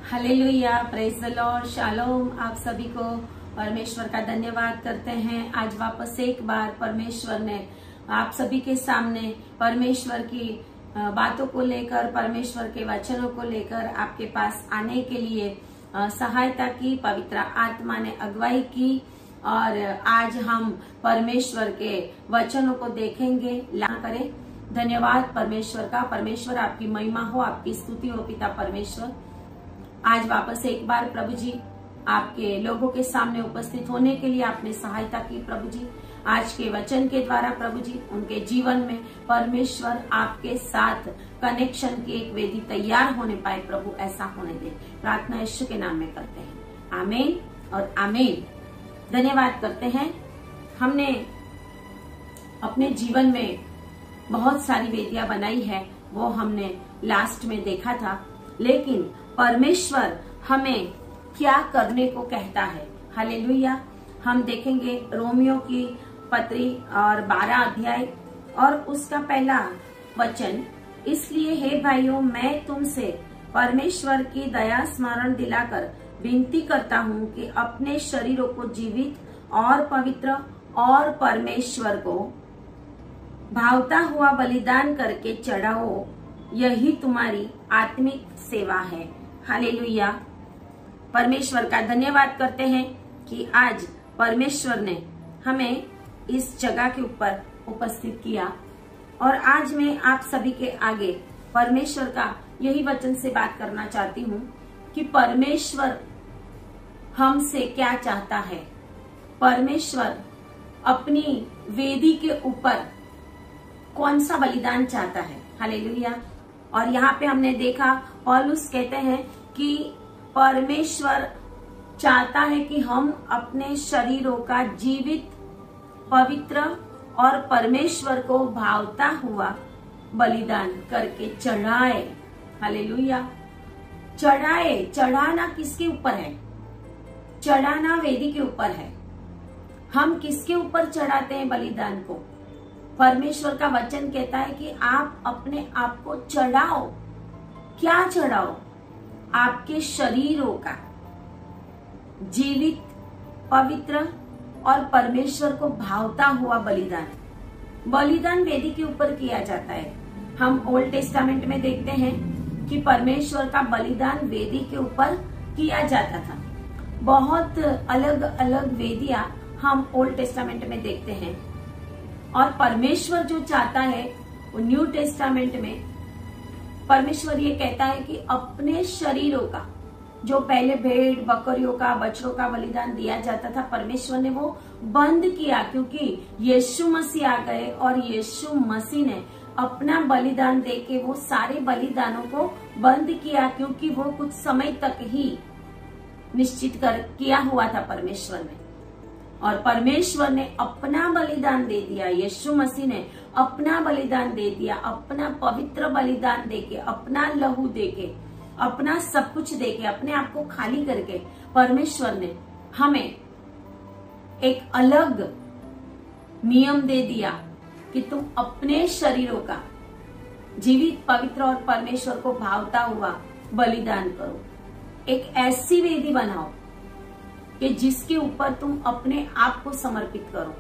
Hallelujah, praise the Lord, shalom. आप सभी को परमेश्वर का धन्यवाद करते हैं। आज वापस एक बार परमेश्वर ने आप सभी के सामने परमेश्वर की बातों को लेकर, परमेश्वर के वचनों को लेकर आपके पास आने के लिए सहायता की। पवित्र आत्मा ने अगुवाई की और आज हम परमेश्वर के वचनों को देखेंगे। ला करें धन्यवाद परमेश्वर का। परमेश्वर आपकी महिमा हो, आपकी स्तुति हो पिता परमेश्वर। आज वापस एक बार प्रभु जी आपके लोगों के सामने उपस्थित होने के लिए आपने सहायता की प्रभु जी। आज के वचन के द्वारा प्रभु जी उनके जीवन में परमेश्वर आपके साथ कनेक्शन की एक वेदी तैयार होने पाए प्रभु, ऐसा होने दे। प्रार्थना यीशु के नाम में करते हैं, आमीन और आमीन। धन्यवाद करते हैं। हमने अपने जीवन में बहुत सारी वेदियां बनाई है, वो हमने लास्ट में देखा था। लेकिन परमेश्वर हमें क्या करने को कहता है, हालेलुया। हम देखेंगे रोमियो की पत्री और 12 अध्याय और उसका पहला वचन। इसलिए हे भाइयों, मैं तुमसे परमेश्वर की दया स्मरण दिलाकर विनती करता हूँ कि अपने शरीरों को जीवित और पवित्र और परमेश्वर को भावता हुआ बलिदान करके चढ़ाओ, यही तुम्हारी आत्मिक सेवा है। हालेलुया। परमेश्वर का धन्यवाद करते हैं कि आज परमेश्वर ने हमें इस जगह के ऊपर उपस्थित किया और आज मैं आप सभी के आगे परमेश्वर का यही वचन से बात करना चाहती हूँ कि परमेश्वर हमसे क्या चाहता है। परमेश्वर अपनी वेदी के ऊपर कौन सा बलिदान चाहता है, हालेलुया। और यहाँ पे हमने देखा पौलुस कहते हैं कि परमेश्वर चाहता है कि हम अपने शरीरों का जीवित, पवित्र और परमेश्वर को भावता हुआ बलिदान करके चढ़ाए, हालेलुया। चढ़ाए, चढ़ाना किसके ऊपर है? चढ़ाना वेदी के ऊपर है। हम किसके ऊपर चढ़ाते हैं बलिदान को? परमेश्वर का वचन कहता है कि आप अपने आप को चढ़ाओ। क्या चढ़ाओ? आपके शरीरों का जीवित, पवित्र और परमेश्वर को भावता हुआ बलिदान। बलिदान वेदी के ऊपर किया जाता है। हम ओल्ड टेस्टामेंट में देखते हैं कि परमेश्वर का बलिदान वेदी के ऊपर किया जाता था। बहुत अलग अलग वेदियां हम ओल्ड टेस्टामेंट में देखते हैं और परमेश्वर जो चाहता है वो न्यू टेस्टामेंट में परमेश्वर ये कहता है कि अपने शरीरों का, जो पहले भेड़ बकरियों का, बछड़ों का बलिदान दिया जाता था, परमेश्वर ने वो बंद किया क्योंकि यीशु मसीह आ गए और यीशु मसीह ने अपना बलिदान देके वो सारे बलिदानों को बंद किया, क्योंकि वो कुछ समय तक ही निश्चित किया हुआ था परमेश्वर ने। और परमेश्वर ने अपना बलिदान दे दिया, यीशु मसीह ने अपना बलिदान दे दिया, अपना पवित्र बलिदान देके, अपना लहू देके, अपना सब कुछ देके, अपने आप को खाली करके परमेश्वर ने हमें एक अलग नियम दे दिया कि तुम अपने शरीरों का जीवित, पवित्र और परमेश्वर को भावता हुआ बलिदान करो। एक ऐसी वेदी बनाओ कि जिसके ऊपर तुम अपने आप को समर्पित करो।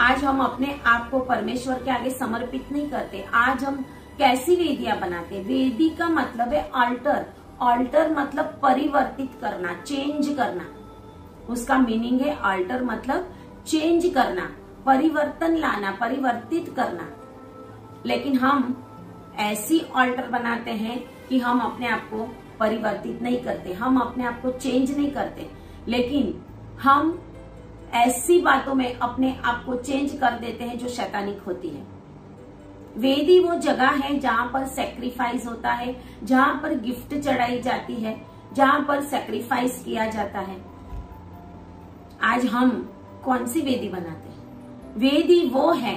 आज हम अपने आप को परमेश्वर के आगे समर्पित नहीं करते। आज हम कैसी वेदियां बनाते? वेदी का मतलब है अल्टर। अल्टर मतलब परिवर्तित करना, चेंज करना। उसका मीनिंग है अल्टर मतलब चेंज करना, परिवर्तन लाना, परिवर्तित करना। लेकिन हम ऐसी अल्टर बनाते हैं कि हम अपने आप को परिवर्तित नहीं करते, हम अपने आप को चेंज नहीं करते, लेकिन हम ऐसी बातों में अपने आप को चेंज कर देते हैं जो शैतानिक होती है। वेदी वो जगह है जहां पर सैक्रिफाइस होता है, जहां पर गिफ्ट चढ़ाई जाती है, जहां पर सैक्रिफाइस किया जाता है। आज हम कौन सी वेदी बनाते हैं? वेदी वो है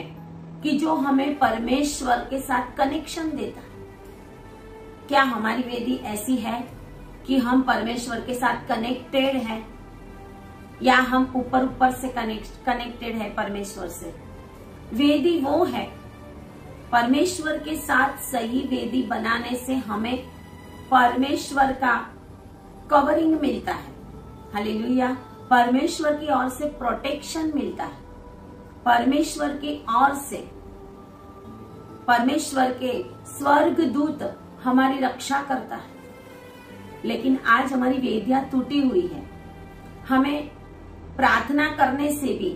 कि जो हमें परमेश्वर के साथ कनेक्शन देता है। क्या हमारी वेदी ऐसी है कि हम परमेश्वर के साथ कनेक्टेड हैं, या हम ऊपर ऊपर से कनेक्टेड है परमेश्वर से? वेदी वो है, परमेश्वर के साथ सही वेदी बनाने से हमें परमेश्वर का कवरिंग मिलता है। हालेलुया। परमेश्वर की ओर से प्रोटेक्शन मिलता है। परमेश्वर की ओर से परमेश्वर के स्वर्गदूत हमारी रक्षा करता है। लेकिन आज हमारी वेदियां टूटी हुई है। हमें प्रार्थना करने से भी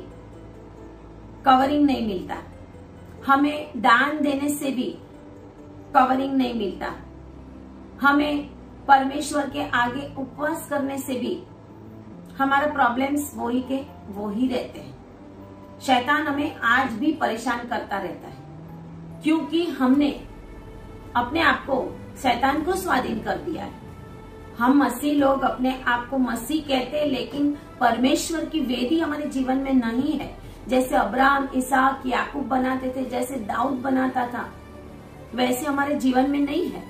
कवरिंग नहीं मिलता। हमें दान देने से भी कवरिंग नहीं मिलता। हमें परमेश्वर के आगे उपवास करने से भी हमारा प्रॉब्लम्स वही के वही रहते हैं। शैतान हमें आज भी परेशान करता रहता है, क्योंकि हमने अपने आप को शैतान को स्वाधीन कर दिया है। हम मसीह लोग अपने आप को मसीह कहते हैं, लेकिन परमेश्वर की वेदी हमारे जीवन में नहीं है। जैसे अब्राहम, इसहाक, याकूब बनाते थे, जैसे दाऊद बनाता था, वैसे हमारे जीवन में नहीं है,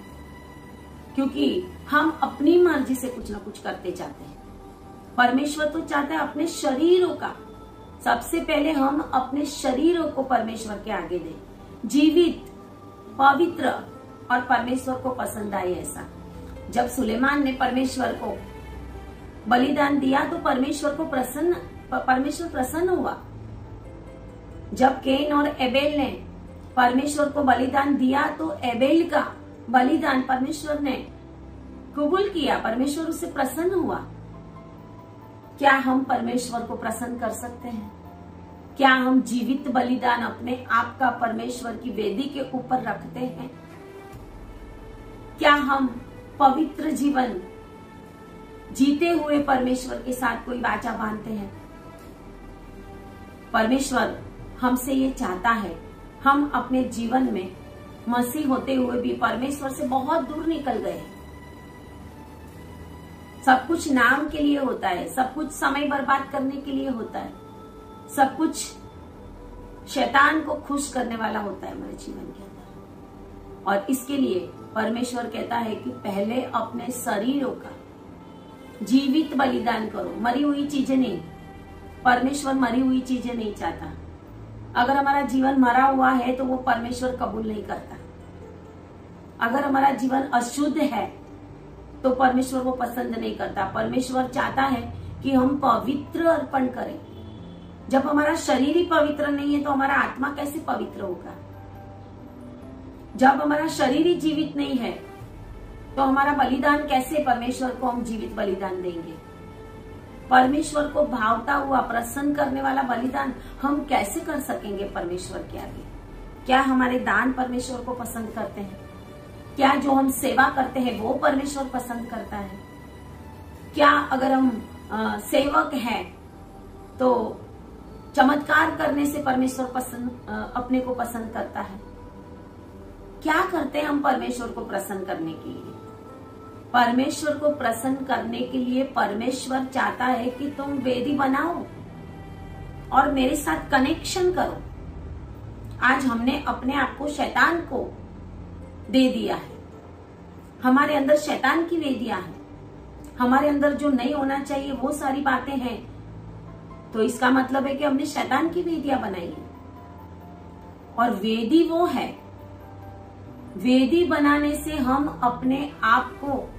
क्योंकि हम अपनी मर्जी से कुछ ना कुछ करते जाते हैं। परमेश्वर तो चाहता है अपने शरीरों का, सबसे पहले हम अपने शरीरों को परमेश्वर के आगे दें, जीवित, पवित्र और परमेश्वर को पसंद आए ऐसा। जब सुलेमान ने परमेश्वर को बलिदान दिया तो परमेश्वर प्रसन्न हुआ। जब कैन और एबेल ने परमेश्वर को बलिदान दिया तो एबेल का बलिदान परमेश्वर ने कबूल किया, परमेश्वर उससे प्रसन्न हुआ। क्या हम परमेश्वर को प्रसन्न कर सकते हैं? क्या हम जीवित बलिदान अपने आप का परमेश्वर की वेदी के ऊपर रखते हैं? क्या हम पवित्र जीवन जीते हुए परमेश्वर के साथ कोई वाचा बांधते हैं? परमेश्वर हमसे ये चाहता है। हम अपने जीवन में मसीह होते हुए भी परमेश्वर से बहुत दूर निकल गए हैं। सब कुछ नाम के लिए होता है, सब कुछ समय बर्बाद करने के लिए होता है, सब कुछ शैतान को खुश करने वाला होता है हमारे जीवन के अंदर। और इसके लिए परमेश्वर कहता है कि पहले अपने शरीरों का जीवित बलिदान करो, मरी हुई चीजें नहीं। परमेश्वर मरी हुई चीजें नहीं चाहता। अगर हमारा जीवन मरा हुआ है तो वो परमेश्वर कबूल नहीं करता। अगर हमारा जीवन अशुद्ध है तो परमेश्वर वो पसंद नहीं करता। परमेश्वर चाहता है कि हम पवित्र अर्पण करें। जब हमारा शरीर ही पवित्र नहीं है तो हमारा आत्मा कैसे पवित्र होगा? जब हमारा शरीर ही जीवित नहीं है तो हमारा बलिदान कैसे परमेश्वर को हम जीवित बलिदान देंगे? परमेश्वर को भावता हुआ, प्रसन्न करने वाला बलिदान हम कैसे कर सकेंगे परमेश्वर के आगे? क्या हमारे दान परमेश्वर को पसंद करते हैं? क्या जो हम सेवा करते हैं वो परमेश्वर पसंद करता है? क्या अगर हम सेवक हैं तो चमत्कार करने से परमेश्वर अपने को पसंद करता है? क्या करते हैं हम परमेश्वर को प्रसन्न करने के लिए? परमेश्वर को प्रसन्न करने के लिए परमेश्वर चाहता है कि तुम वेदी बनाओ और मेरे साथ कनेक्शन करो। आज हमने अपने आप को शैतान को दे दिया है। हमारे अंदर शैतान की वेदियां हैं। हमारे अंदर जो नहीं होना चाहिए वो सारी बातें हैं। तो इसका मतलब है कि हमने शैतान की वेदियां बनाई है। और वेदी वो है, वेदी बनाने से हम अपने आप को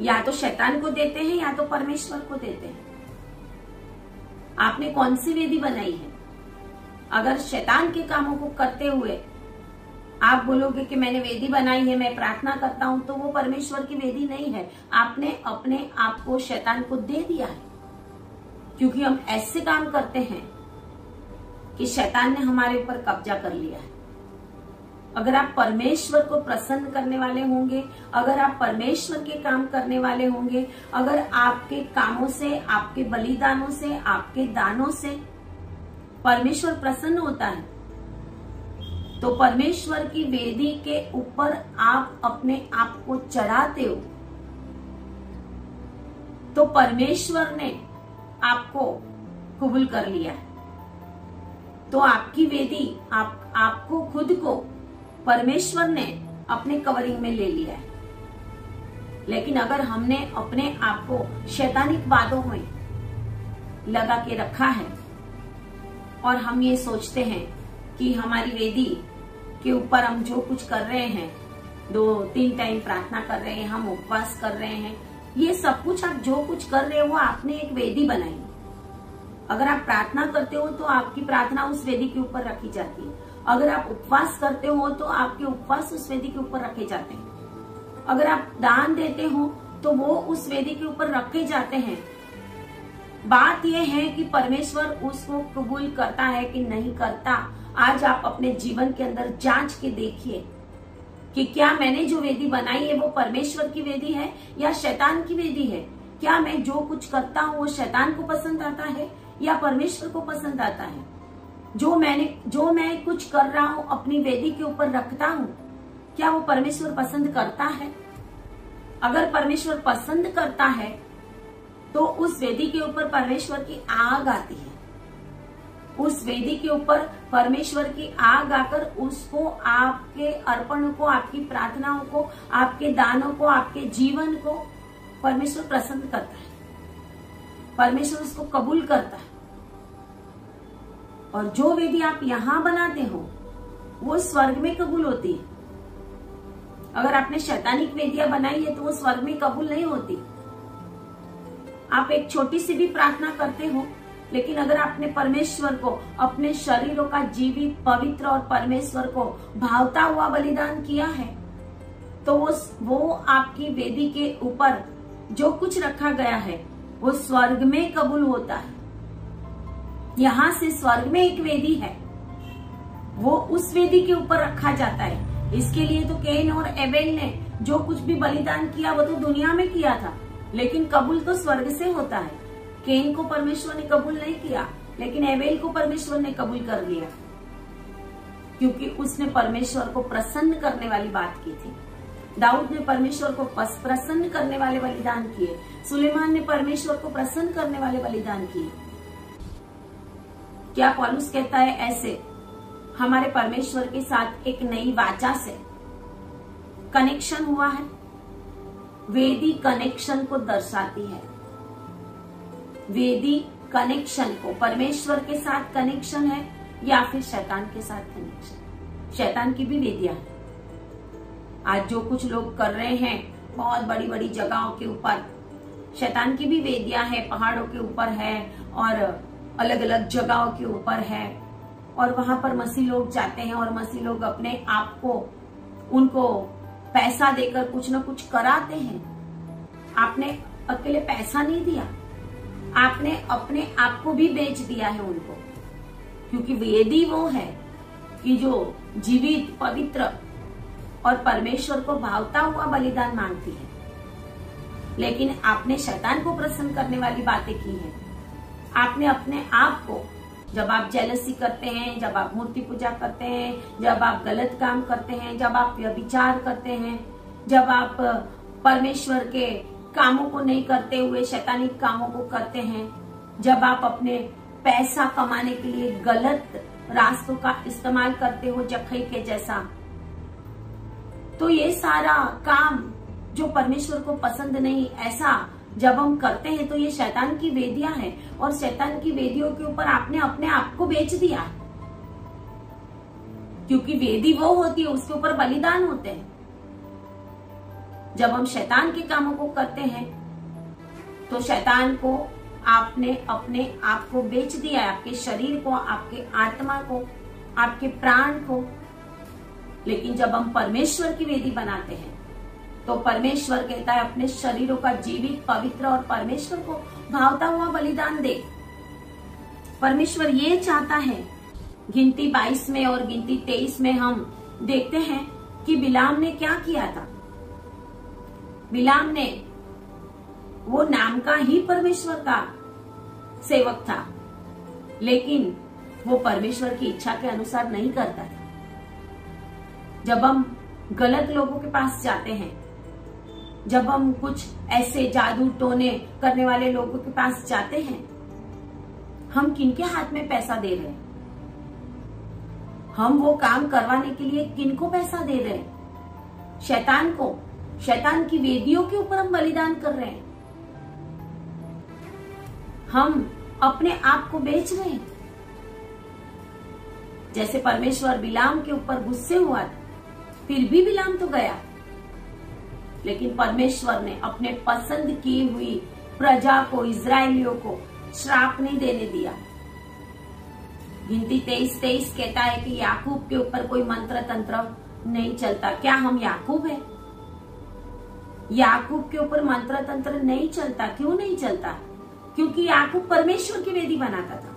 या तो शैतान को देते हैं या तो परमेश्वर को देते हैं। आपने कौन सी वेदी बनाई है? अगर शैतान के कामों को करते हुए आप बोलोगे कि मैंने वेदी बनाई है, मैं प्रार्थना करता हूं, तो वो परमेश्वर की वेदी नहीं है। आपने अपने आप को शैतान को दे दिया है, क्योंकि हम ऐसे काम करते हैं कि शैतान ने हमारे ऊपर कब्जा कर लिया है। अगर आप परमेश्वर को प्रसन्न करने वाले होंगे, अगर आप परमेश्वर के काम करने वाले होंगे, अगर आपके कामों से, आपके बलिदानों से, आपके दानों से परमेश्वर प्रसन्न होता है, तो परमेश्वर की वेदी के ऊपर आप अपने आप को चढ़ाते हो, तो परमेश्वर ने आपको कबूल कर लिया है। तो आपकी वेदी, आपको खुद को परमेश्वर ने अपने कवरिंग में ले लिया है। लेकिन अगर हमने अपने आप को शैतानिक बातों में लगा के रखा है और हम ये सोचते हैं कि हमारी वेदी के ऊपर हम जो कुछ कर रहे हैं 2-3 टाइम प्रार्थना कर रहे हैं, हम उपवास कर रहे हैं, ये सब कुछ आप जो कुछ कर रहे हो वो आपने एक वेदी बनाई। अगर आप प्रार्थना करते हो तो आपकी प्रार्थना उस वेदी के ऊपर रखी जाती है। अगर आप उपवास करते हो तो आपके उपवास उस वेदी के ऊपर रखे जाते हैं। अगर आप दान देते हो तो वो उस वेदी के ऊपर रखे जाते हैं। बात यह है कि परमेश्वर उसको कबूल करता है कि नहीं करता। आज आप अपने जीवन के अंदर जांच के देखिए कि क्या मैंने जो वेदी बनाई है वो परमेश्वर की वेदी है या शैतान की वेदी है। क्या मैं जो कुछ करता हूँ वो शैतान को पसंद आता है या परमेश्वर को पसंद आता है। जो मैं कुछ कर रहा हूँ अपनी वेदी के ऊपर रखता हूँ, क्या वो परमेश्वर पसंद करता है। अगर परमेश्वर पसंद करता है तो उस वेदी के ऊपर परमेश्वर की आग आती है। उस वेदी के ऊपर परमेश्वर की आग आकर उसको, आपके अर्पणों को, आपकी प्रार्थनाओं को, आपके दानों को, आपके जीवन को परमेश्वर प्रसन्न करता है। परमेश्वर उसको कबूल करता है। और जो वेदी आप यहां बनाते हो वो स्वर्ग में कबूल होती है। अगर आपने शैतानिक वेदियां बनाई है तो वो स्वर्ग में कबूल नहीं होती। आप एक छोटी सी भी प्रार्थना करते हो, लेकिन अगर आपने परमेश्वर को अपने शरीरों का जीवित, पवित्र और परमेश्वर को भावता हुआ बलिदान किया है तो वो आपकी वेदी के ऊपर जो कुछ रखा गया है वो स्वर्ग में कबूल होता है। यहां से स्वर्ग में एक वेदी है, वो उस वेदी के ऊपर रखा जाता है। इसके लिए तो कैन और एबेल ने जो कुछ भी बलिदान किया वो तो दुनिया में किया था, लेकिन कबूल तो स्वर्ग से होता है। कैन को परमेश्वर ने कबूल नहीं किया, लेकिन एबेल को परमेश्वर ने कबूल कर लिया, क्योंकि उसने परमेश्वर को प्रसन्न करने वाली बात की थी। दाऊद ने परमेश्वर को प्रसन्न करने वाले बलिदान किए। सुलेमान ने परमेश्वर को प्रसन्न करने वाले बलिदान किए। क्या पौलुस कहता है ऐसे हमारे परमेश्वर के साथ एक नई वाचा से कनेक्शन हुआ है। वेदी कनेक्शन को दर्शाती है। वेदी कनेक्शन को, परमेश्वर के साथ कनेक्शन है या फिर शैतान के साथ कनेक्शन। शैतान की भी वेदियां है। आज जो कुछ लोग कर रहे हैं बहुत बड़ी बड़ी जगहों के ऊपर, शैतान की भी वेदियां है, पहाड़ों के ऊपर है और अलग अलग जगहों के ऊपर है। और वहां पर मसीह लोग जाते हैं और मसीह लोग अपने आप को, उनको पैसा देकर कुछ न कुछ कराते हैं। आपने अकेले पैसा नहीं दिया, आपने अपने आप को भी बेच दिया है उनको, क्योंकि वेदी वो है कि जो जीवित, पवित्र और परमेश्वर को भावता हुआ बलिदान मांगती है। लेकिन आपने शैतान को प्रसन्न करने वाली बातें की हैं। आपने अपने आप को, जब आप जेलसी करते हैं, जब आप मूर्ति पूजा करते हैं, जब आप गलत काम करते हैं, जब आप व्यभिचार करते हैं, जब आप परमेश्वर के कामों को नहीं करते हुए शैतानिक कामों को करते हैं, जब आप अपने पैसा कमाने के लिए गलत रास्तों का इस्तेमाल करते हो जखई के जैसा, तो ये सारा काम जो परमेश्वर को पसंद नहीं, ऐसा जब हम करते हैं तो ये शैतान की वेदियां हैं। और शैतान की वेदियों के ऊपर आपने अपने आप को बेच दिया, क्योंकि वेदी वो होती है, उसके ऊपर बलिदान होते हैं। जब हम शैतान के कामों को करते हैं तो शैतान को आपने अपने आप को बेच दिया है, आपके शरीर को, आपके आत्मा को, आपके प्राण को। लेकिन जब हम परमेश्वर की वेदी बनाते हैं तो परमेश्वर कहता है अपने शरीरों का जीवित, पवित्र और परमेश्वर को भावता हुआ बलिदान दे। परमेश्वर ये चाहता है। गिनती 22 में और गिनती 23 में हम देखते हैं कि बिलाम ने क्या किया था। बिलाम ने, वो नाम का ही परमेश्वर का सेवक था, लेकिन वो परमेश्वर की इच्छा के अनुसार नहीं करता था। जब हम गलत लोगों के पास जाते हैं, जब हम कुछ ऐसे जादू टोने करने वाले लोगों के पास जाते हैं, हम किनके हाथ में पैसा दे रहे हैं? हम वो काम करवाने के लिए किनको पैसा दे रहे हैं? शैतान को। शैतान की वेदियों के ऊपर हम बलिदान कर रहे हैं। हम अपने आप को बेच रहे हैं। जैसे परमेश्वर बिलाम के ऊपर गुस्से हुआ था, फिर भी बिलाम तो गया लेकिन परमेश्वर ने अपने पसंद की हुई प्रजा को, इजरायलियों को श्राप नहीं देने दिया। गिनती 23:23 कहता है कि याकूब के ऊपर कोई मंत्र तंत्र नहीं चलता। क्या हम याकूब है? याकूब के ऊपर मंत्र तंत्र नहीं चलता। क्यों नहीं चलता? क्योंकि याकूब परमेश्वर की वेदी बनाता था।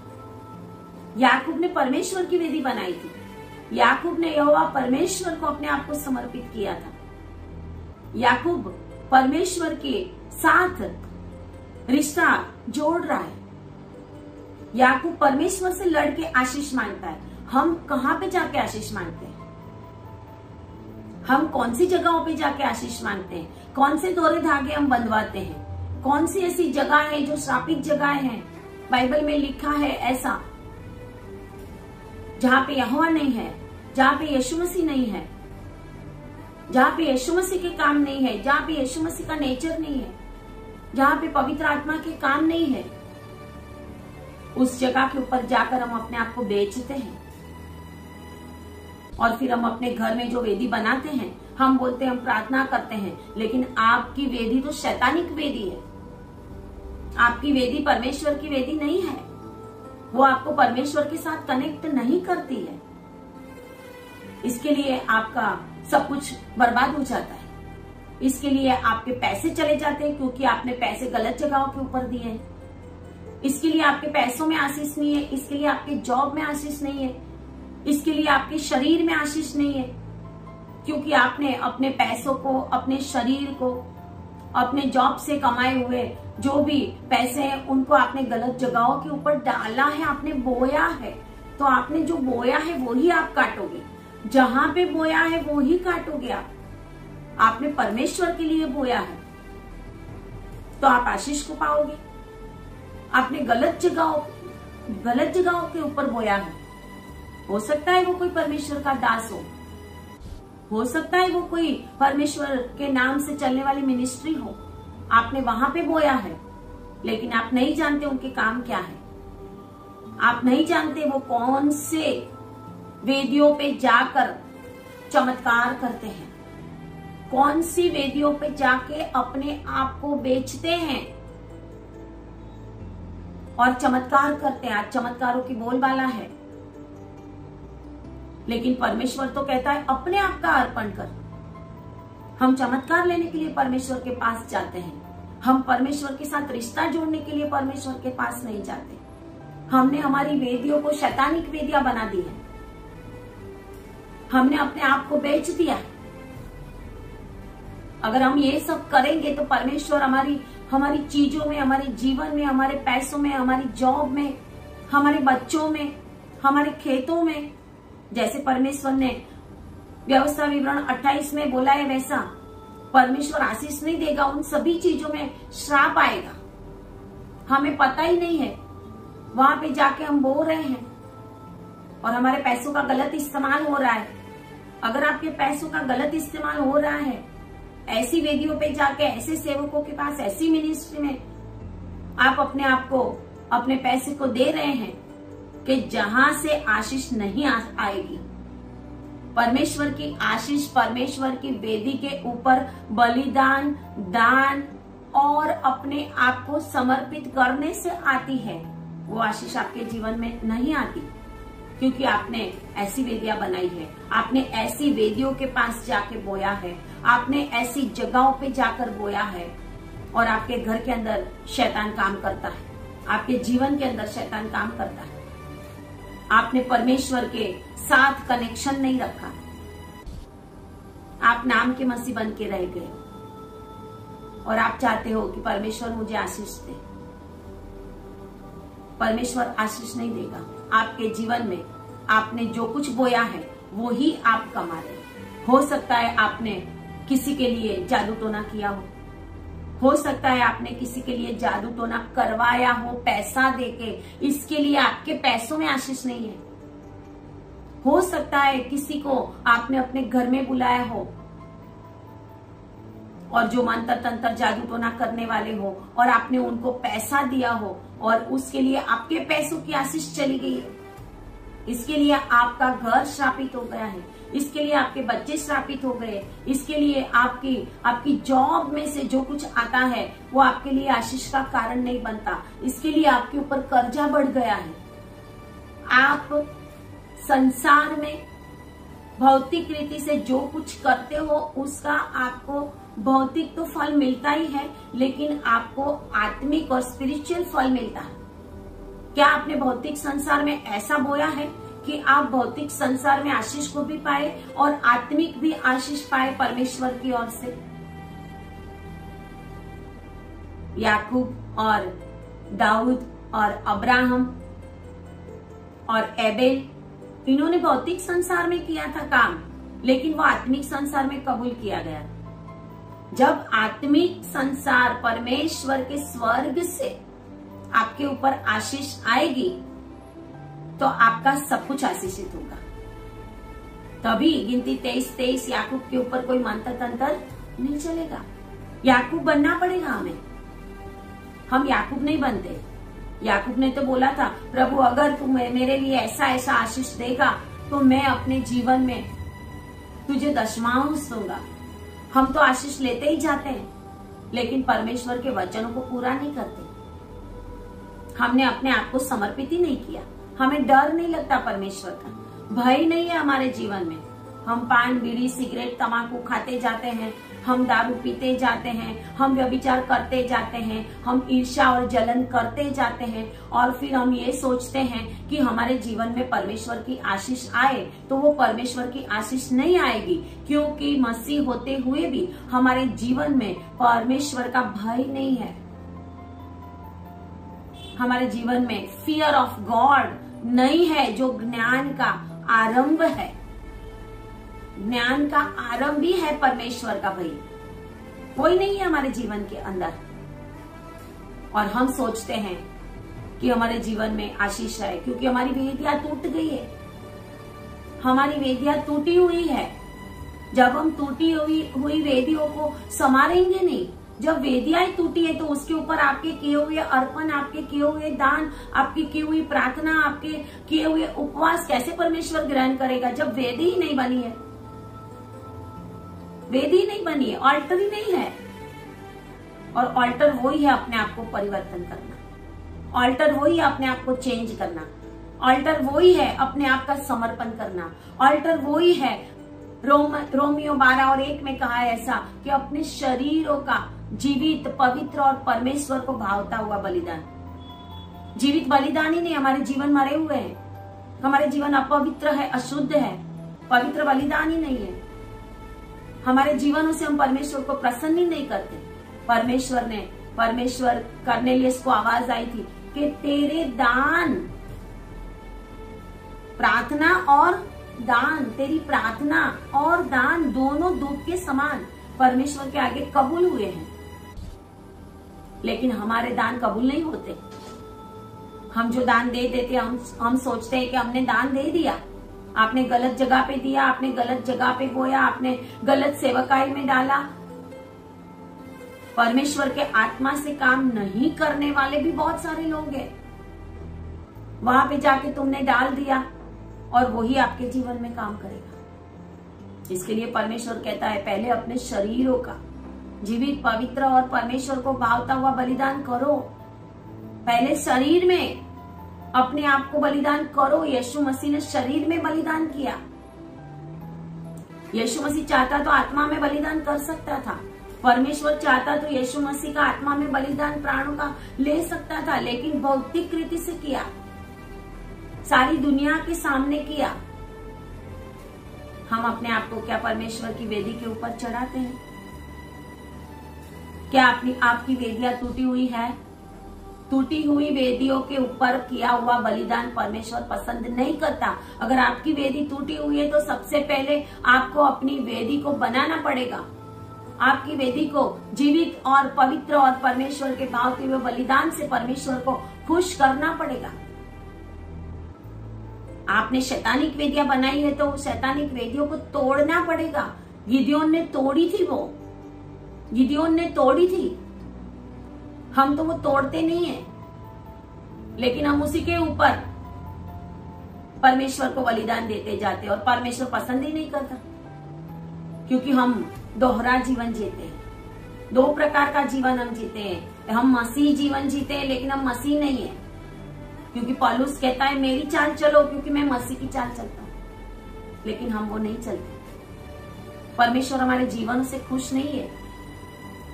याकूब ने परमेश्वर की वेदी बनाई थी। याकूब ने यहोवा परमेश्वर को अपने आप को समर्पित किया था। याकूब परमेश्वर के साथ रिश्ता जोड़ रहा है। याकूब परमेश्वर से लड़के आशीष मांगता है। हम कहाँ पे जाके आशीष मांगते हैं? हम कौन सी जगहों पे जाके आशीष मांगते हैं? कौन से दोहरे धागे हम बंधवाते हैं? कौन सी ऐसी जगह है जो श्रापित जगह है? बाइबल में लिखा है ऐसा, जहाँ पे यहोवा नहीं है, जहाँ पे यीशु मसीह नहीं है, जहाँ पे यीशु मसीह के काम नहीं है, जहाँ पे यीशु मसीह का नेचर नहीं है, जहाँ पे पवित्र आत्मा के काम नहीं है, उस जगह के ऊपर जाकर हम अपने आप को बेचते हैं। और फिर हम अपने घर में जो वेदी बनाते हैं, हम बोलते हैं हम प्रार्थना करते हैं, लेकिन आपकी वेदी तो शैतानिक वेदी है। आपकी वेदी परमेश्वर की वेदी नहीं है। वो आपको परमेश्वर के साथ कनेक्ट नहीं करती है। इसके लिए आपका सब कुछ बर्बाद हो जाता है। इसके लिए आपके पैसे चले जाते हैं, क्योंकि आपने पैसे गलत जगहों के ऊपर दिए हैं। इसके लिए आपके पैसों में आशीष नहीं है। इसके लिए आपके जॉब में आशीष नहीं है। इसके लिए आपके शरीर में आशीष नहीं है, क्योंकि आपने अपने पैसों को, अपने शरीर को, अपने जॉब से कमाए हुए जो भी पैसे हैं उनको आपने गलत जगहों के ऊपर डाला है, आपने बोया है। तो आपने जो बोया है वो ही आप काटोगे। जहां पे बोया है वो ही काटोगे आप। आपने परमेश्वर के लिए बोया है तो आप आशीष को पाओगे। आपने गलत जगहों के ऊपर बोया है। हो सकता है वो कोई परमेश्वर का दास हो सकता है वो कोई परमेश्वर के नाम से चलने वाली मिनिस्ट्री हो। आपने वहां पे बोया है, लेकिन आप नहीं जानते उनके काम क्या है। आप नहीं जानते वो कौन से वेदियों पे जाकर चमत्कार करते हैं, कौन सी वेदियों पे जाके अपने आप को बेचते हैं और चमत्कार करते हैं। आज चमत्कारों की बोलबाला है, लेकिन परमेश्वर तो कहता है अपने आप का अर्पण कर। हम चमत्कार लेने के लिए परमेश्वर के पास जाते हैं। हम परमेश्वर के साथ रिश्ता जोड़ने के लिए परमेश्वर के पास नहीं जाते। हमने हमारी वेदियों को शैतानिक वेदियां बना दी है। हमने अपने आप को बेच दिया। अगर हम ये सब करेंगे तो परमेश्वर हमारी चीजों में, हमारे जीवन में, हमारे पैसों में, हमारी जॉब में, हमारे बच्चों में, हमारे खेतों में, जैसे परमेश्वर ने व्यवस्था विवरण 28 में बोला है वैसा परमेश्वर आशीष नहीं देगा। उन सभी चीजों में श्राप आएगा। हमें पता ही नहीं है, वहां पे जाके हम बो रहे हैं और हमारे पैसों का गलत इस्तेमाल हो रहा है। अगर आपके पैसों का गलत इस्तेमाल हो रहा है, ऐसी वेदियों पे जाके, ऐसे सेवकों के पास, ऐसी मिनिस्ट्री में आप अपने आप को, अपने पैसे को दे रहे हैं कि जहां से आशीष नहीं आएगी। परमेश्वर की आशीष परमेश्वर की वेदी के ऊपर बलिदान, दान और अपने आप को समर्पित करने से आती है। वो आशीष आपके जीवन में नहीं आती, क्योंकि आपने ऐसी वेदियां बनाई है। आपने ऐसी वेदियों के पास जाके बोया है। आपने ऐसी जगहों पे जाकर बोया है और आपके घर के अंदर शैतान काम करता है। आपके जीवन के अंदर शैतान काम करता है। आपने परमेश्वर के साथ कनेक्शन नहीं रखा। आप नाम के मसीह बन के रह गए और आप चाहते हो कि परमेश्वर मुझे आशीष दे। परमेश्वर आशीष नहीं देगा। आपके जीवन में आपने जो कुछ बोया है वो ही आप कमा रहे। हो सकता है आपने किसी के लिए जादू टोना किया हो सकता है आपने किसी के लिए जादू टोना करवाया हो पैसा देके। इसके लिए आपके पैसों में आशीष नहीं है। हो सकता है किसी को आपने अपने घर में बुलाया हो और जो मंत्र तंत्र जादू टोना करने वाले हो और आपने उनको पैसा दिया हो और उसके लिए आपके पैसों की आशीष चली गई है। इसके लिए आपका घर श्रापित हो गया है। इसके लिए आपके बच्चे श्रापित हो गए, इसके लिए आपकी जॉब में से जो कुछ आता है वो आपके लिए आशीष का कारण नहीं बनता, इसके लिए आपके ऊपर कर्जा बढ़ गया है। आप संसार में भौतिक रीति से जो कुछ करते हो उसका आपको भौतिक तो फल मिलता ही है, लेकिन आपको आत्मिक और स्पिरिचुअल फल मिलता है। क्या आपने भौतिक संसार में ऐसा बोया है कि आप भौतिक संसार में आशीष को भी पाए और आत्मिक भी आशीष पाए परमेश्वर की ओर से? याकूब और दाऊद और अब्राहम और एबेल, इन्होंने भौतिक संसार में किया था काम, लेकिन वो आत्मिक संसार में कबूल किया गया। जब आत्मिक संसार परमेश्वर के स्वर्ग से आपके ऊपर आशीष आएगी तो आपका सब कुछ आशीषित होगा। तभी गिनती 23-23 याकूब के ऊपर कोई मंत्र तंत्र नहीं चलेगा। याकूब बनना पड़ेगा हमें, हम याकूब नहीं बनते। याकूब ने तो बोला था, प्रभु अगर तू मेरे लिए ऐसा ऐसा आशीष देगा तो मैं अपने जीवन में तुझे दशमांश दूंगा। हम तो आशीष लेते ही जाते हैं, लेकिन परमेश्वर के वचनों को पूरा नहीं करते। हमने अपने आप को समर्पित ही नहीं किया। हमें डर नहीं लगता परमेश्वर का, भय नहीं है हमारे जीवन में। हम पान, बीड़ी, सिगरेट, तंबाकू खाते जाते हैं, हम दारू पीते जाते हैं, हम व्यभिचार करते जाते हैं, हम ईर्ष्या और जलन करते जाते हैं, और फिर हम ये सोचते हैं कि हमारे जीवन में परमेश्वर की आशीष आए, तो वो परमेश्वर की आशीष नहीं आएगी, क्योंकि मसीह होते हुए भी हमारे जीवन में परमेश्वर का भय नहीं है। हमारे जीवन में फियर ऑफ गॉड नहीं है, जो ज्ञान का आरंभ है। ज्ञान का आरंभ भी है परमेश्वर का भय, कोई नहीं है हमारे जीवन के अंदर। और हम सोचते हैं कि हमारे जीवन में आशीष है, क्योंकि हमारी वेदियां टूट गई है। हमारी वेदियां टूटी हुई है। जब हम टूटी हुई वेदियों को संवारेंगे नहीं, जब वेदियां टूटी है तो उसके ऊपर आपके किए हुए अर्पण, आपके किए हुए दान, आपकी की हुई प्रार्थना, आपके किए हुए उपवास कैसे परमेश्वर ग्रहण करेगा, जब वेदी ही नहीं बनी है। वेदी नहीं बनी है, ऑल्टर ही नहीं है। और ऑल्टर वही है अपने आप को परिवर्तन करना, ऑल्टर वही है अपने आप को चेंज करना, ऑल्टर वही है अपने आप का समर्पण करना, ऑल्टर वही है। रोमियो 12:1 में कहा है ऐसा कि अपने शरीरों का जीवित, पवित्र और परमेश्वर को भावता हुआ बलिदान। जीवित बलिदान ही नहीं, हमारे जीवन मरे हुए हैं, हमारे जीवन अपवित्र है, अशुद्ध है, पवित्र बलिदान ही नहीं है। हमारे जीवनों से हम परमेश्वर को प्रसन्न ही नहीं करते। परमेश्वर कर्नेलियस को आवाज आई थी कि तेरे दान, प्रार्थना और दान, तेरी प्रार्थना और दान दोनों दूध के समान परमेश्वर के आगे कबूल हुए हैं। लेकिन हमारे दान कबूल नहीं होते। हम जो दान दे देते, हम सोचते हैं कि हमने दान दे दिया। आपने गलत जगह पे दिया, आपने गलत जगह पे बोया, आपने गलत सेवकाई में डाला। परमेश्वर के आत्मा से काम नहीं करने वाले भी बहुत सारे लोग हैं। वहां पे जाके तुमने डाल दिया और वही आपके जीवन में काम करेगा। इसके लिए परमेश्वर कहता है पहले अपने शरीरों का जीवित, पवित्र और परमेश्वर को भावता हुआ बलिदान करो। पहले शरीर में अपने आप को बलिदान करो। यीशु मसीह ने शरीर में बलिदान किया। यीशु मसीह चाहता तो आत्मा में बलिदान कर सकता था। परमेश्वर चाहता तो यीशु मसीह का आत्मा में बलिदान प्राणों का ले सकता था, लेकिन भौतिक रीति से किया, सारी दुनिया के सामने किया। हम अपने आप को क्या परमेश्वर की वेदी के ऊपर चढ़ाते हैं? क्या आपकी वेदियां टूटी हुई है? टूटी हुई वेदियों के ऊपर किया हुआ बलिदान परमेश्वर पसंद नहीं करता। अगर आपकी वेदी टूटी हुई है तो सबसे पहले आपको अपनी वेदी को बनाना पड़ेगा। आपकी वेदी को जीवित और पवित्र और परमेश्वर के भावते हुए बलिदान से परमेश्वर को खुश करना पड़ेगा। आपने शैतानिक वेदियां बनाई है तो शैतानिक वेदियों को तोड़ना पड़ेगा। गिदियोन ने तोड़ी थी, गिदियोन ने तोड़ी थी। हम तो वो तोड़ते नहीं है, लेकिन हम उसी के ऊपर परमेश्वर को बलिदान देते जाते और परमेश्वर पसंद ही नहीं करता, क्योंकि हम दोहरा जीवन जीते हैं, 2 प्रकार का जीवन हम जीते हैं। हम मसीह जीवन जीते हैं लेकिन हम मसीह नहीं है, क्योंकि पौलुस कहता है मेरी चाल चलो क्योंकि मैं मसीह की चाल चलता हूं, लेकिन हम वो नहीं चलते। परमेश्वर हमारे जीवन से खुश नहीं है,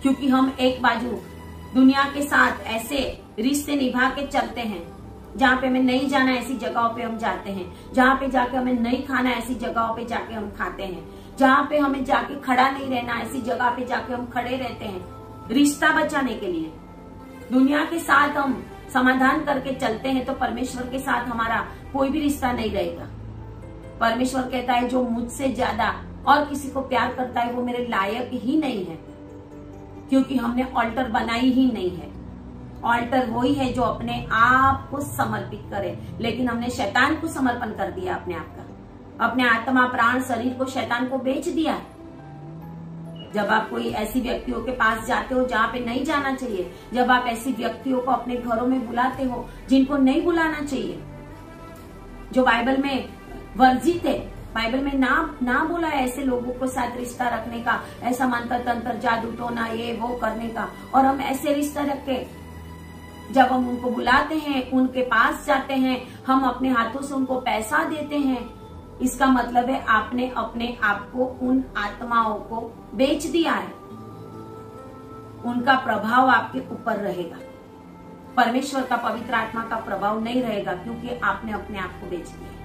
क्योंकि हम एक बाजू दुनिया के साथ ऐसे रिश्ते निभा के चलते हैं, जहाँ पे हमें नहीं जाना ऐसी जगहों पे हम जाते हैं, जहाँ पे जाके हमें नहीं खाना ऐसी जगहों पे जाके हम खाते हैं, जहाँ पे हमें जाके खड़ा नहीं रहना ऐसी जगह पे जाके हम खड़े रहते हैं रिश्ता बचाने के लिए। दुनिया के साथ हम समाधान करके चलते हैं तो परमेश्वर के साथ हमारा कोई भी रिश्ता नहीं रहेगा। परमेश्वर कहता है जो मुझसे ज्यादा और किसी को प्यार करता है वो मेरे लायक ही नहीं है, क्योंकि हमने ऑल्टर बनाई ही नहीं है। ऑल्टर वही है जो अपने आप को समर्पित करे, लेकिन हमने शैतान को समर्पण कर दिया, अपने आप का, अपने आत्मा प्राण शरीर को शैतान को बेच दिया। जब आप कोई ऐसी व्यक्तियों के पास जाते हो जहाँ पे नहीं जाना चाहिए, जब आप ऐसी व्यक्तियों को अपने घरों में बुलाते हो जिनको नहीं बुलाना चाहिए, जो बाइबल में वर्जित है, बाइबल में ना बोला है ऐसे लोगों को साथ रिश्ता रखने का, ऐसा मंत्र तंत्र जादू टोना ये वो करने का, और हम ऐसे रिश्ता रख के जब हम उनको बुलाते हैं, उनके पास जाते हैं, हम अपने हाथों से उनको पैसा देते हैं, इसका मतलब है आपने अपने आप को उन आत्माओं को बेच दिया है। उनका प्रभाव आपके ऊपर रहेगा, परमेश्वर का पवित्र आत्मा का प्रभाव नहीं रहेगा, क्योंकि आपने अपने आप को बेच दिया है।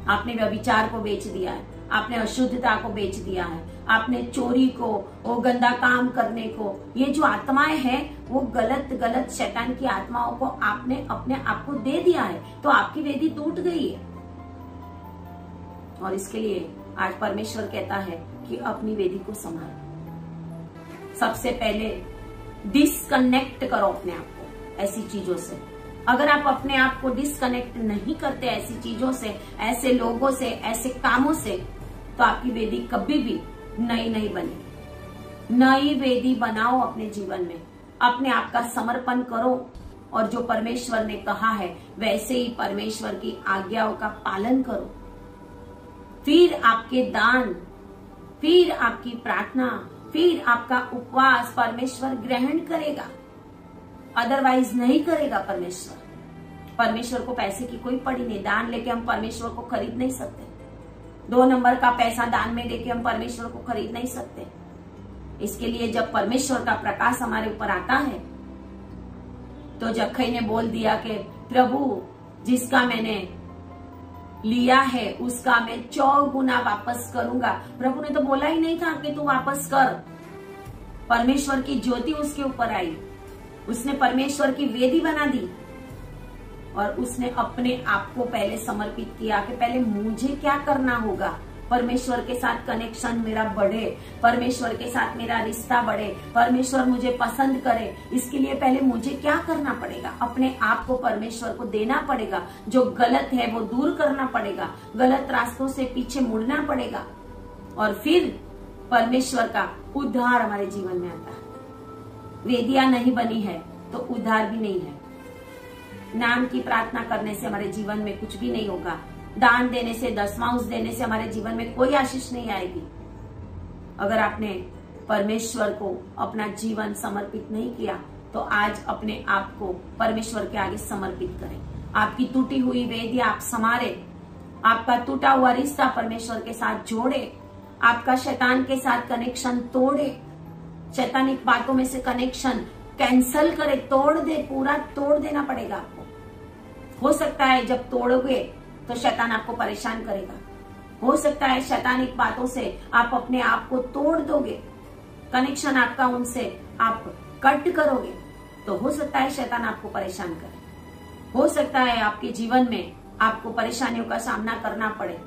आपने व्यभिचार को बेच दिया है, आपने अशुद्धता को बेच दिया है, आपने चोरी को, वो गंदा काम करने को, ये जो आत्माएं हैं वो गलत शैतान की आत्माओं को आपने अपने आप को दे दिया है, तो आपकी वेदी टूट गई है। और इसके लिए आज परमेश्वर कहता है कि अपनी वेदी को संभालो। सबसे पहले डिस्कनेक्ट करो अपने आप को ऐसी चीजों से। अगर आप अपने आप को डिस्कनेक्ट नहीं करते ऐसी चीजों से, ऐसे लोगों से, ऐसे कामों से, तो आपकी वेदी कभी भी नई नहीं बनेगी। नई वेदी बनाओ अपने जीवन में, अपने आप का समर्पण करो, और जो परमेश्वर ने कहा है वैसे ही परमेश्वर की आज्ञाओं का पालन करो। फिर आपके दान, फिर आपकी प्रार्थना, फिर आपका उपवास परमेश्वर ग्रहण करेगा, अदरवाइज नहीं करेगा। परमेश्वर को पैसे की कोई पड़ी नहीं। दान लेके हम परमेश्वर को खरीद नहीं सकते। 2 नंबर का पैसा दान में देके हम परमेश्वर को खरीद नहीं सकते। इसके लिए जब परमेश्वर का प्रकाश हमारे ऊपर आता है, तो जक्कई ने बोल दिया कि प्रभु जिसका मैंने लिया है उसका मैं 4 गुना वापस करूंगा। प्रभु ने तो बोला ही नहीं था कि तू वापस कर। परमेश्वर की ज्योति उसके ऊपर आई, उसने परमेश्वर की वेदी बना दी, और उसने अपने आप को पहले समर्पित किया कि पहले मुझे क्या करना होगा, परमेश्वर के साथ कनेक्शन मेरा बढ़े, परमेश्वर के साथ मेरा रिश्ता बढ़े, परमेश्वर मुझे पसंद करे। इसके लिए पहले मुझे क्या करना पड़ेगा, अपने आप को परमेश्वर को देना पड़ेगा, जो गलत है वो दूर करना पड़ेगा, गलत रास्तों से पीछे मुड़ना पड़ेगा, और फिर परमेश्वर का उद्धार हमारे जीवन में आता है। वेदियां नहीं बनी है तो उद्धार भी नहीं है। नाम की प्रार्थना करने से हमारे जीवन में कुछ भी नहीं होगा। दान देने से, दशमांश देने से हमारे जीवन में कोई आशीष नहीं आएगी। अगर आपने परमेश्वर को अपना जीवन समर्पित नहीं किया, तो आज अपने आप को परमेश्वर के आगे समर्पित करें। आपकी टूटी हुई वेदी आप संवारे, आपका टूटा हुआ रिश्ता परमेश्वर के साथ जोड़े, आपका शैतान के साथ कनेक्शन तोड़े, शैतानिक बातों में से कनेक्शन कैंसल करे, तोड़ दे, पूरा तोड़ देना पड़ेगा आपको। हो सकता है जब तोड़ोगे तो शैतान आपको परेशान करेगा, हो सकता है शैतानिक बातों से आप अपने आप को तोड़ दोगे, कनेक्शन आपका उनसे आप कट करोगे, तो हो सकता है शैतान आपको परेशान करे, हो सकता है आपके जीवन में आपको परेशानियों का सामना करना पड़े।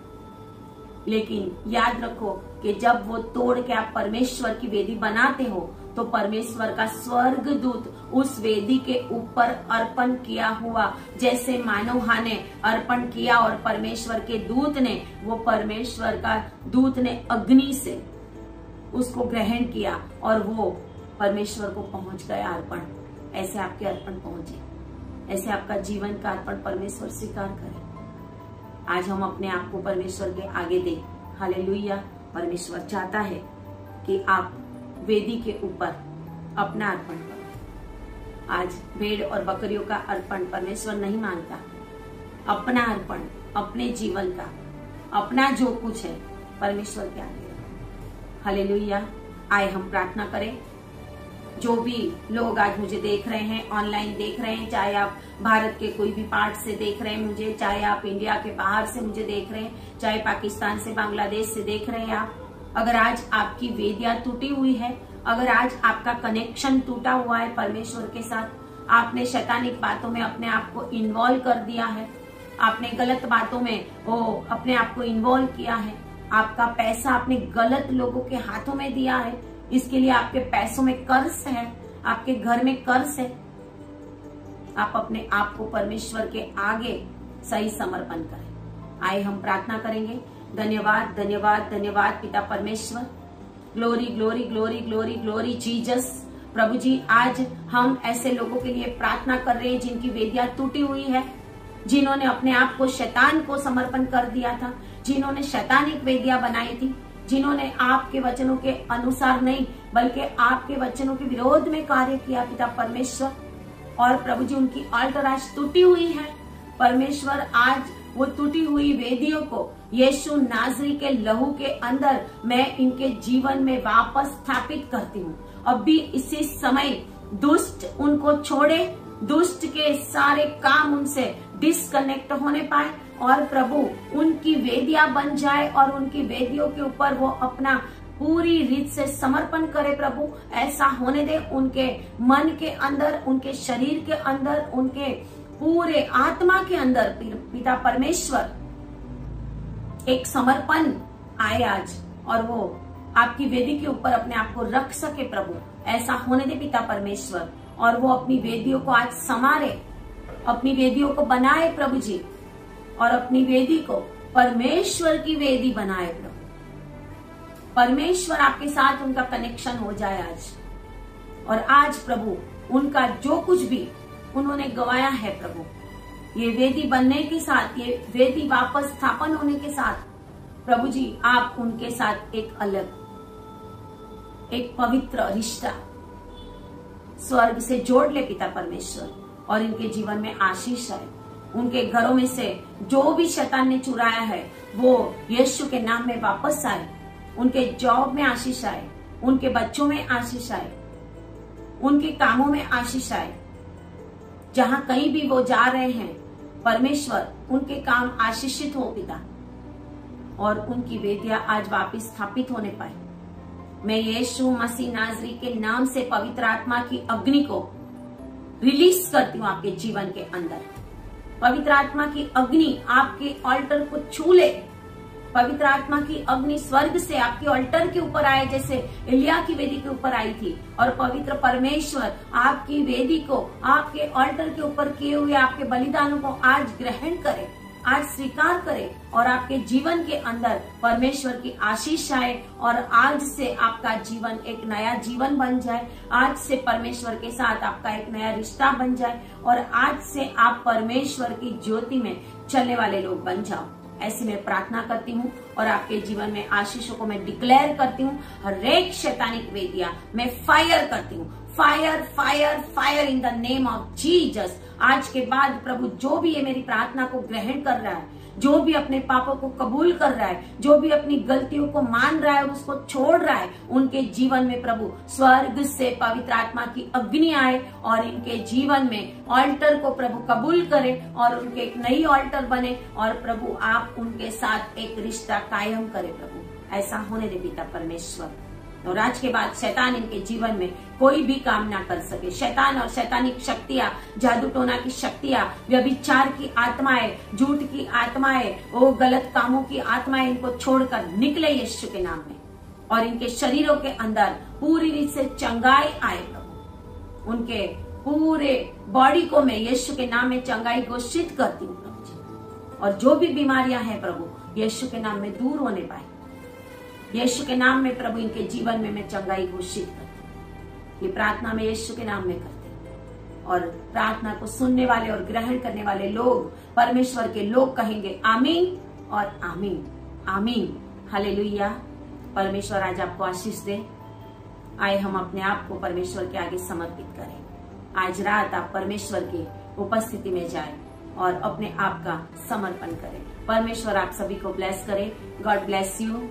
लेकिन याद रखो कि जब वो तोड़ के आप परमेश्वर की वेदी बनाते हो, तो परमेश्वर का स्वर्ग दूत उस वेदी के ऊपर अर्पण किया हुआ, जैसे मानोहा ने अर्पण किया और परमेश्वर के दूत ने, वो परमेश्वर का दूत ने अग्नि से उसको ग्रहण किया और वो परमेश्वर को पहुंच गया अर्पण। ऐसे आपके अर्पण पहुंचे, ऐसे आपका जीवन का अर्पण परमेश्वर स्वीकार करे। आज हम अपने आप को परमेश्वर के आगे दें। हालेलुया। परमेश्वर चाहता है कि आप वेदी के ऊपर अपना अर्पण करो। आज भेड़ और बकरियों का अर्पण परमेश्वर नहीं मांगता। अपना अर्पण, अपने जीवन का, अपना जो कुछ है परमेश्वर के आगे रखो। हालेलुया। आए हम प्रार्थना करें। जो भी लोग आज मुझे देख रहे हैं, ऑनलाइन देख रहे हैं, चाहे आप भारत के कोई भी पार्ट से देख रहे हैं मुझे, चाहे आप इंडिया के बाहर से मुझे देख रहे हैं, चाहे पाकिस्तान से, बांग्लादेश से देख रहे हैं आप, अगर आज आपकी वेदियां टूटी हुई है, अगर आज आपका कनेक्शन टूटा हुआ है परमेश्वर के साथ, आपने शैतानिक बातों में अपने आप को इन्वॉल्व कर दिया है, आपने गलत बातों में अपने आप को इन्वॉल्व किया है, आपका पैसा आपने गलत लोगों के हाथों में दिया है, इसके लिए आपके पैसों में कर्ज है, आपके घर में कर्ज है, आप अपने आप को परमेश्वर के आगे सही समर्पण करें। आए हम प्रार्थना करेंगे। धन्यवाद, धन्यवाद, धन्यवाद पिता परमेश्वर। Glory, glory, glory, glory, glory Jesus. प्रभु जी, आज हम ऐसे लोगों के लिए प्रार्थना कर रहे हैं जिनकी वेदियां टूटी हुई है, जिन्होंने अपने आप को शैतान को समर्पण कर दिया था, जिन्होंने शैतानिक वेदियां बनाई थी, जिन्होंने आपके वचनों के अनुसार नहीं बल्कि आपके वचनों के विरोध में कार्य किया पिता परमेश्वर। और प्रभु जी, उनकी ऑल्टर आज टूटी हुई है परमेश्वर। आज वो टूटी हुई वेदियों को यीशु नाजरी के लहू के अंदर मैं इनके जीवन में वापस स्थापित करती हूँ। अब भी इसी समय दुष्ट उनको छोड़े, दुष्ट के सारे काम उनसे डिस्कनेक्ट होने पाए और प्रभु उनकी वेदियां बन जाए और उनकी वेदियों के ऊपर वो अपना पूरी रीत से समर्पण करे। प्रभु ऐसा होने दे, उनके मन के अंदर, उनके शरीर के अंदर, उनके पूरे आत्मा के अंदर पिता परमेश्वर एक समर्पण आए आज और वो आपकी वेदी के ऊपर अपने आप को रख सके। प्रभु ऐसा होने दे पिता परमेश्वर, और वो अपनी वेदियों को आज संवारे, अपनी वेदियों को बनाए प्रभु जी, और अपनी वेदी को परमेश्वर की वेदी बनाए। प्रभु परमेश्वर आपके साथ उनका कनेक्शन हो जाए आज, और आज प्रभु उनका जो कुछ भी उन्होंने गवाया है प्रभु, ये वेदी बनने के साथ, ये वेदी वापस स्थापन होने के साथ प्रभु जी आप उनके साथ एक अलग, एक पवित्र रिश्ता स्वर्ग से जोड़ ले पिता परमेश्वर, और इनके जीवन में आशीष आए। उनके घरों में से जो भी शैतान ने चुराया है वो यीशु के नाम में वापस आए। उनके जॉब में आशीष आए, उनके बच्चों में आशीष आए, उनके कामों में आशीष आए। जहां कहीं भी वो जा रहे हैं परमेश्वर उनके काम आशीषित हो पिता, और उनकी वेदियां आज वापस स्थापित होने पाए। मैं यीशु मसीह नाजरी के नाम से पवित्र आत्मा की अग्नि को रिलीज करती हूँ आपके जीवन के अंदर। पवित्र आत्मा की अग्नि आपके ऑल्टर को छू ले। पवित्र आत्मा की अग्नि स्वर्ग से आपके ऑल्टर के ऊपर आए, जैसे एलिया की वेदी के ऊपर आई थी, और पवित्र परमेश्वर आपकी वेदी को, आपके ऑल्टर के ऊपर किए हुए आपके बलिदानों को आज ग्रहण करे, आज स्वीकार करे, और आपके जीवन के अंदर परमेश्वर की आशीष आए, और आज से आपका जीवन एक नया जीवन बन जाए। आज से परमेश्वर के साथ आपका एक नया रिश्ता बन जाए, और आज से आप परमेश्वर की ज्योति में चलने वाले लोग बन जाओ। ऐसी मैं प्रार्थना करती हूँ, और आपके जीवन में आशीषों को मैं डिक्लेयर करती हूँ। हर एक शैतानिक वेदियां मैं फायर करती हूँ। Fire, fire, fire in the name of Jesus. आज के बाद प्रभु जो भी ये मेरी प्रार्थना को ग्रहण कर रहा है, जो भी अपने पापों को कबूल कर रहा है, जो भी अपनी गलतियों को मान रहा है और उसको छोड़ रहा है, उनके जीवन में प्रभु स्वर्ग से पवित्र आत्मा की अग्नि आए, और इनके जीवन में ऑल्टर को प्रभु कबूल करे, और उनके एक नई ऑल्टर बने, और प्रभु आप उनके साथ एक रिश्ता कायम करे। प्रभु ऐसा होने दे पिता परमेश्वर, और आज के बाद शैतान इनके जीवन में कोई भी काम ना कर सके। शैतान और शैतानिक शक्तियां, जादू टोना की शक्तियां, व्यभिचार की आत्माएं, झूठ की आत्माएं, वो गलत कामों की आत्माएं इनको छोड़कर निकले यीशु के नाम में, और इनके शरीरों के अंदर पूरी रीत से चंगाई आए। प्रभु उनके पूरे बॉडी को मैं यीशु के नाम में चंगाई घोषित करती हूँ प्रभु जी, और जो भी बीमारियां हैं प्रभु यीशु के नाम में दूर होने पाए। यीशु के नाम में प्रभु इनके जीवन में मैं चंगाई घोषित करती हूँ। ये प्रार्थना मैं यीशु के नाम में करती हूँ, और प्रार्थना को सुनने वाले और ग्रहण करने वाले लोग परमेश्वर के लोग कहेंगे आमीन। और आमीन आमीन। हालेलुया। परमेश्वर आज आपको आशीष दे। आए हम अपने आप को परमेश्वर के आगे समर्पित करें। आज रात आप परमेश्वर की उपस्थिति में जाएं और अपने आप का समर्पण करें। परमेश्वर आप सभी को ब्लेस करे। God bless you.